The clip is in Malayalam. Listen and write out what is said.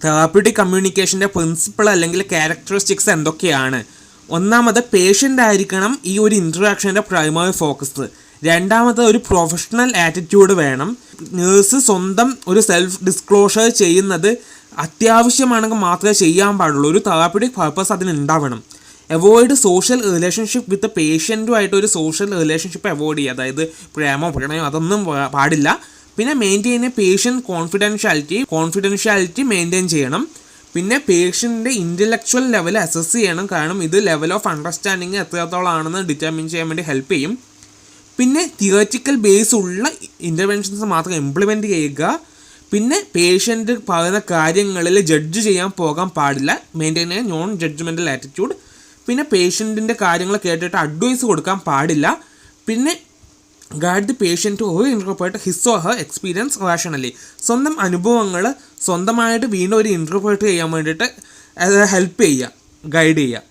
തെറാപ്യൂട്ടിക് കമ്മ്യൂണിക്കേഷൻ്റെ പ്രിൻസിപ്പിൾ അല്ലെങ്കിൽ ക്യാരക്ടറിസ്റ്റിക്സ് എന്തൊക്കെയാണ്? ഒന്നാമത് പേഷ്യൻ്റ് ആയിരിക്കണം ഈ ഒരു ഇൻട്രാക്ഷൻ്റെ പ്രൈമറി ഫോക്കസ്. രണ്ടാമത് ഒരു പ്രൊഫഷണൽ ആറ്റിറ്റ്യൂഡ് വേണം. നേഴ്സ് സ്വന്തം ഒരു സെൽഫ് ഡിസ്ക്ലോഷർ ചെയ്യുന്നത് അത്യാവശ്യമാണെങ്കിൽ മാത്രമേ ചെയ്യാൻ പാടുള്ളൂ. ഒരു തെറാപ്യൂട്ടിക് പർപ്പസ് അതിനുണ്ടാവണം. അവോയ്ഡ് സോഷ്യൽ റിലേഷൻഷിപ്പ് വിത്ത് പേഷ്യൻറ്റുമായിട്ട് ഒരു സോഷ്യൽ റിലേഷൻഷിപ്പ് അവോയ്ഡ് ചെയ്യുക. അതായത് പ്രേമോ പ്രണയമോ അതൊന്നും പാടില്ല. പിന്നെ മെയിൻറ്റെയിൻ പേഷ്യൻ്റ് കോൺഫിഡൻഷ്യാലിറ്റി മെയിൻറ്റെയിൻ ചെയ്യണം. പിന്നെ പേഷ്യൻ്റെ ഇൻ്റലക്ച്വൽ ലെവൽ അസസ് ചെയ്യണം. കാരണം ഇത് ലെവൽ ഓഫ് അണ്ടർസ്റ്റാൻഡിങ് എത്രത്തോളമാണെന്ന് ഡിറ്റർമിൻ ചെയ്യാൻ വേണ്ടി ഹെൽപ്പ് ചെയ്യും. പിന്നെ തിയററ്റിക്കൽ ബേസ് ഉള്ള ഇൻ്റർവെൻഷൻസ് മാത്രം ഇംപ്ലിമെൻറ്റ് ചെയ്യുക. പിന്നെ പേഷ്യൻ്റ് പറയുന്ന കാര്യങ്ങളിൽ ജഡ്ജ് ചെയ്യാൻ പോകാൻ പാടില്ല. മെയിൻറ്റെയിൻ ചെയ്യുക നോൺ ജഡ്ജ്മെൻ്റൽ ആറ്റിറ്റ്യൂഡ്. പിന്നെ പേഷ്യൻറ്റിൻ്റെ കാര്യങ്ങൾ കേട്ടിട്ട് അഡ്വൈസ് കൊടുക്കാൻ പാടില്ല. പിന്നെ guide the patient to interpret his or her experience rationally. സ്വന്തം അനുഭവങ്ങൾ സ്വന്തമായിട്ട് വീണ്ടും ഒരു ഇൻറ്റർപ്രറ്റ് ചെയ്യാൻ വേണ്ടിയിട്ട് ഹെൽപ്പ് ചെയ്യുക, ഗൈഡ് ചെയ്യുക.